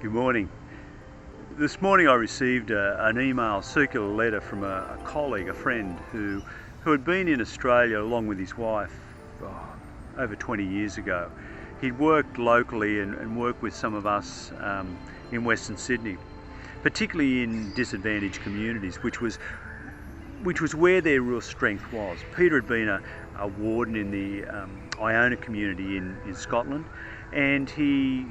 Good morning. This morning I received an email, circular letter from a colleague, a friend who had been in Australia along with his wife over 20 years ago. He'd worked locally and worked with some of us in Western Sydney, particularly in disadvantaged communities, which was where their real strength was. Peter had been a warden in the Iona community in Scotland, and he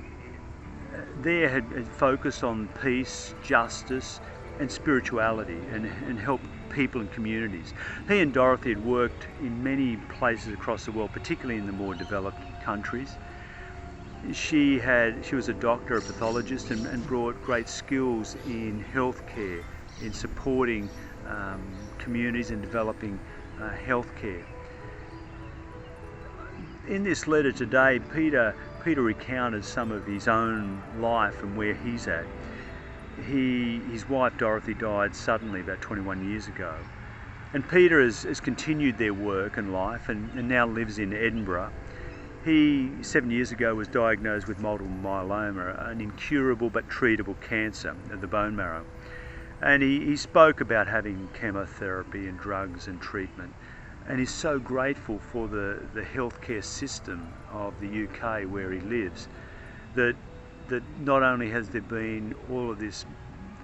there had focused on peace, justice and spirituality and helped people and communities. He and Dorothy had worked in many places across the world, particularly in the more developed countries. She was a doctor, a pathologist, and brought great skills in healthcare, in supporting communities and developing healthcare. In this letter today, Peter recounted some of his own life and where he's at. His wife Dorothy died suddenly about 21 years ago, and Peter has continued their work and life and now lives in Edinburgh. He 7 years ago was diagnosed with multiple myeloma, an incurable but treatable cancer of the bone marrow, and he spoke about having chemotherapy and drugs and treatment, and is so grateful for the healthcare system of the UK where he lives, that not only has there been all of this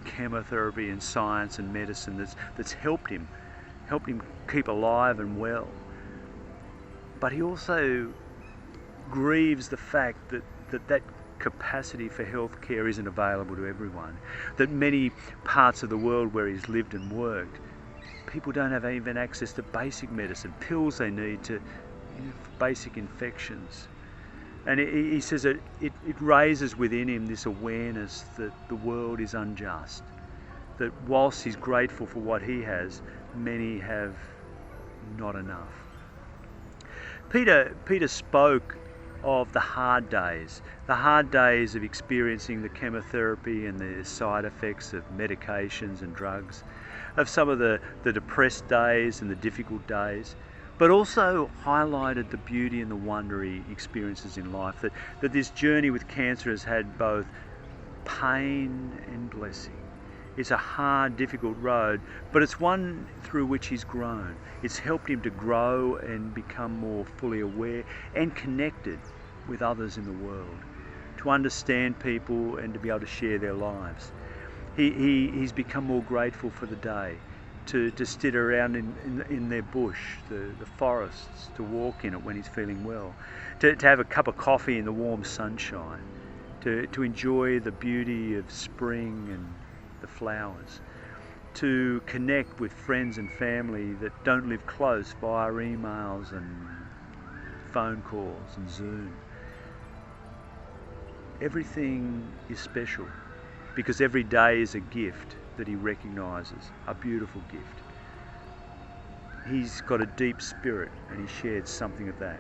chemotherapy and science and medicine that's helped him keep alive and well, but he also grieves the fact that capacity for healthcare isn't available to everyone, that many parts of the world where he's lived and worked, people don't have even access to basic medicine, pills they need to basic infections. And he says that it raises within him this awareness that the world is unjust, that whilst he's grateful for what he has, many have not enough. Peter spoke of the hard days of experiencing the chemotherapy and the side effects of medications and drugs, of some of the depressed days and the difficult days, but also highlighted the beauty and the wonder he experiences in life, that this journey with cancer has had both pain and blessing. It's a hard, difficult road, but it's one through which he's grown. It's helped him to grow and become more fully aware and connected with others in the world, to understand people and to be able to share their lives. He's become more grateful for the day, to sit around in their bush, the forests, to walk in it when he's feeling well, to have a cup of coffee in the warm sunshine, to enjoy the beauty of spring and the flowers, to connect with friends and family that don't live close via emails and phone calls and Zoom. Everything is special because every day is a gift that he recognises, a beautiful gift. He's got a deep spirit and he shared something of that.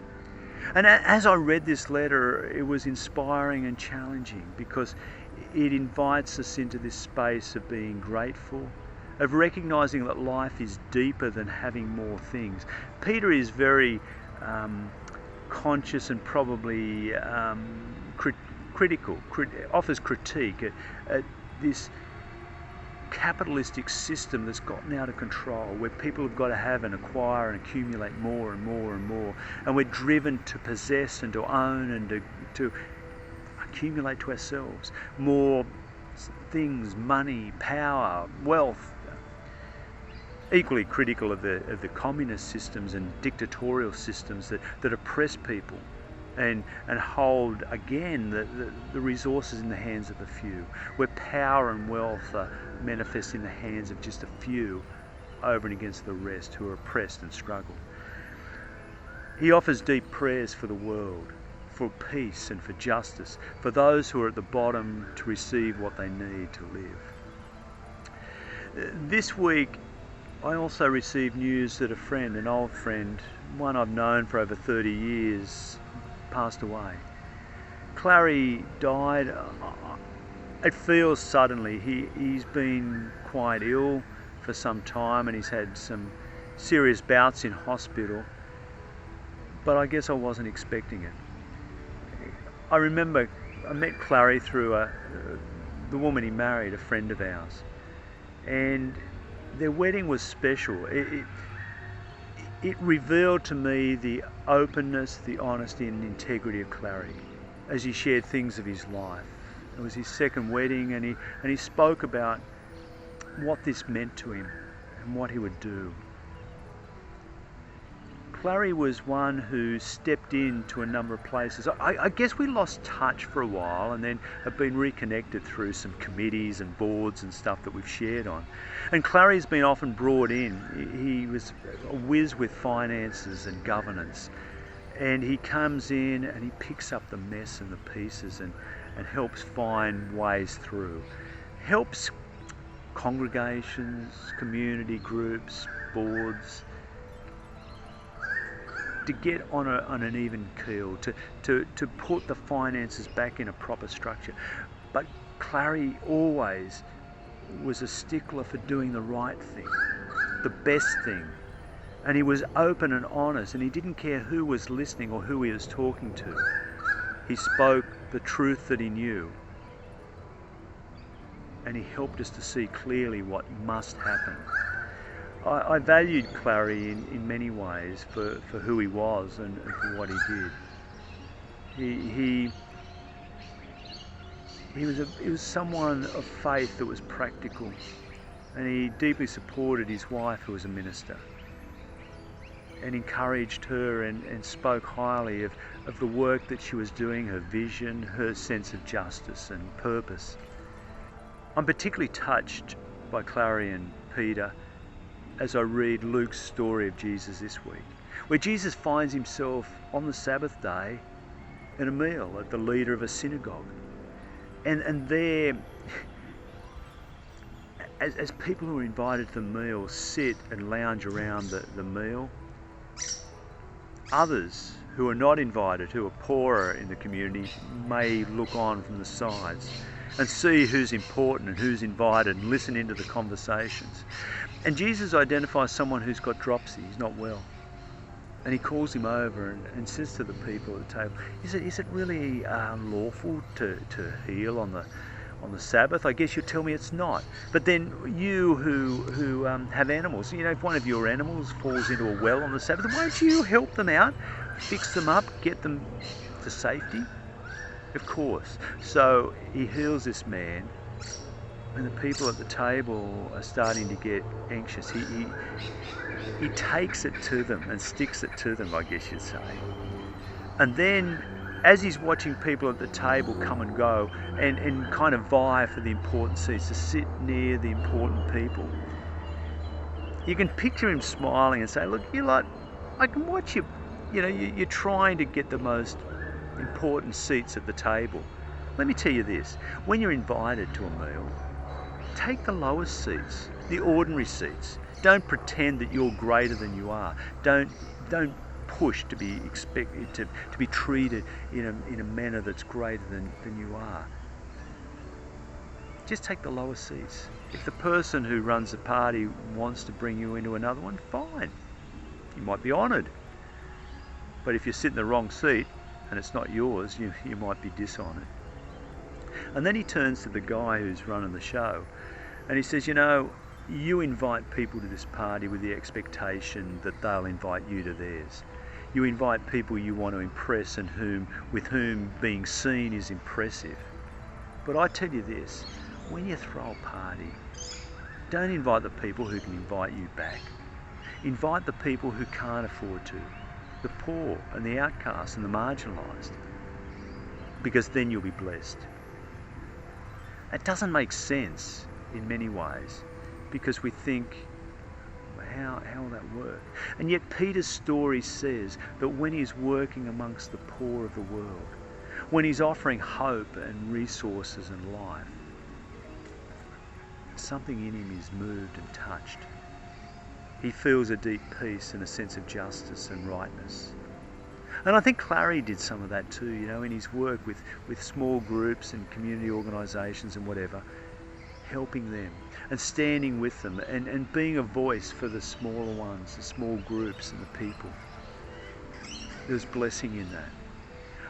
And as I read this letter, it was inspiring and challenging because it invites us into this space of being grateful, of recognising that life is deeper than having more things. Peter is very conscious and probably critical, offers critique at this capitalistic system that's gotten out of control, where people have got to have and acquire and accumulate more and more and more, and we're driven to possess and to own and to accumulate to ourselves more things, money, power, wealth. Equally critical of the communist systems and dictatorial systems that oppress people and hold again the resources in the hands of a few, where power and wealth are manifest in the hands of just a few over and against the rest who are oppressed and struggle. He offers deep prayers for the world, for peace and for justice, for those who are at the bottom to receive what they need to live. This week I also received news that a friend, an old friend, one I've known for over 30 years, passed away. Clarrie died. It feels suddenly. He's been quite ill for some time and he's had some serious bouts in hospital, but I guess I wasn't expecting it. I remember I met Clarrie through the woman he married, a friend of ours. And their wedding was special. It revealed to me the openness, the honesty and integrity of Clarrie as he shared things of his life. It was his second wedding, and he spoke about what this meant to him and what he would do. Clarrie was one who stepped into a number of places. I guess we lost touch for a while and then have been reconnected through some committees and boards and stuff that we've shared on. And Clarrie's been often brought in. He was a whiz with finances and governance. And he comes in and he picks up the mess and the pieces and helps find ways through. Helps congregations, community groups, boards, to get on an even keel, to put the finances back in a proper structure. But Clarrie always was a stickler for doing the right thing, the best thing. And he was open and honest, and he didn't care who was listening or who he was talking to. He spoke the truth that he knew. And he helped us to see clearly what must happen. I valued Clarrie in many ways for who he was and for what he did. He was someone of faith that was practical, and he deeply supported his wife, who was a minister, and encouraged her and spoke highly of the work that she was doing, her vision, her sense of justice and purpose. I'm particularly touched by Clarrie and Peter as I read Luke's story of Jesus this week, where Jesus finds himself on the Sabbath day at a meal at the leader of a synagogue. And there, as people who are invited to the meal sit and lounge around the meal, others who are not invited, who are poorer in the community, may look on from the sides and see who's important and who's invited and listen into the conversations. And Jesus identifies someone who's got dropsy, he's not well. And he calls him over and says to the people at the table, is it really lawful to heal on the Sabbath? I guess you'll tell me it's not. But then you who have animals, if one of your animals falls into a well on the Sabbath, won't you help them out, fix them up, get them to safety? Of course. So he heals this man. And the people at the table are starting to get anxious. He takes it to them and sticks it to them, I guess you'd say. And then, as he's watching people at the table come and go and kind of vie for the important seats, to sit near the important people, you can picture him smiling and say, look, I can watch you, you're trying to get the most important seats at the table. Let me tell you this, when you're invited to a meal, take the lowest seats, the ordinary seats. Don't pretend that you're greater than you are. Don't push to be expected to be treated in a manner that's greater than you are. Just take the lowest seats. If the person who runs the party wants to bring you into another one, fine. You might be honoured. But if you sit in the wrong seat and it's not yours, you might be dishonoured. And then he turns to the guy who's running the show and he says, you invite people to this party with the expectation that they'll invite you to theirs. You invite people you want to impress and with whom being seen is impressive. But I tell you this, when you throw a party, don't invite the people who can invite you back. Invite the people who can't afford to, the poor and the outcasts and the marginalised, because then you'll be blessed. It doesn't make sense in many ways because we think, how will that work? And yet Peter's story says that when he's working amongst the poor of the world, when he's offering hope and resources and life, something in him is moved and touched. He feels a deep peace and a sense of justice and rightness. And I think Clarrie did some of that too, in his work with small groups and community organisations and whatever, helping them and standing with them and being a voice for the smaller ones, the small groups and the people. There's blessing in that.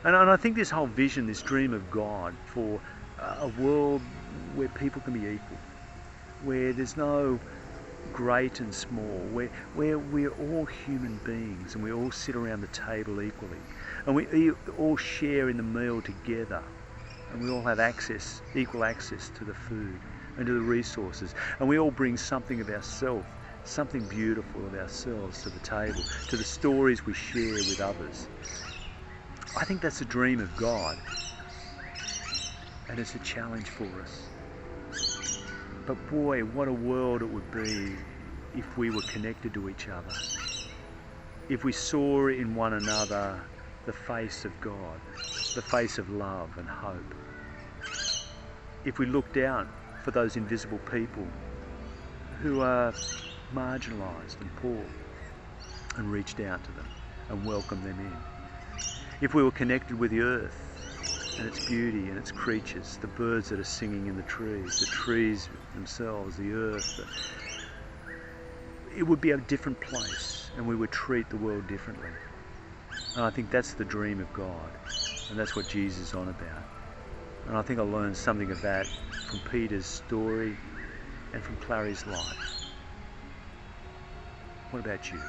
And I think this whole vision, this dream of God for a world where people can be equal, where there's no great and small, where we're all human beings and we all sit around the table equally, and we all share in the meal together, and we all have equal access to the food and to the resources, and we all bring something of ourselves, something beautiful of ourselves to the table, to the stories we share with others. I think that's a dream of God, and it's a challenge for us. But boy, what a world it would be if we were connected to each other, if we saw in one another the face of God, the face of love and hope, if we looked out for those invisible people who are marginalised and poor and reached out to them and welcomed them in, if we were connected with the earth and its beauty and its creatures, the birds that are singing in the trees themselves, the earth, it would be a different place, and we would treat the world differently. And I think that's the dream of God, and that's what Jesus is on about. And I think I learned something of that from Peter's story and from Clarrie's life. What about you?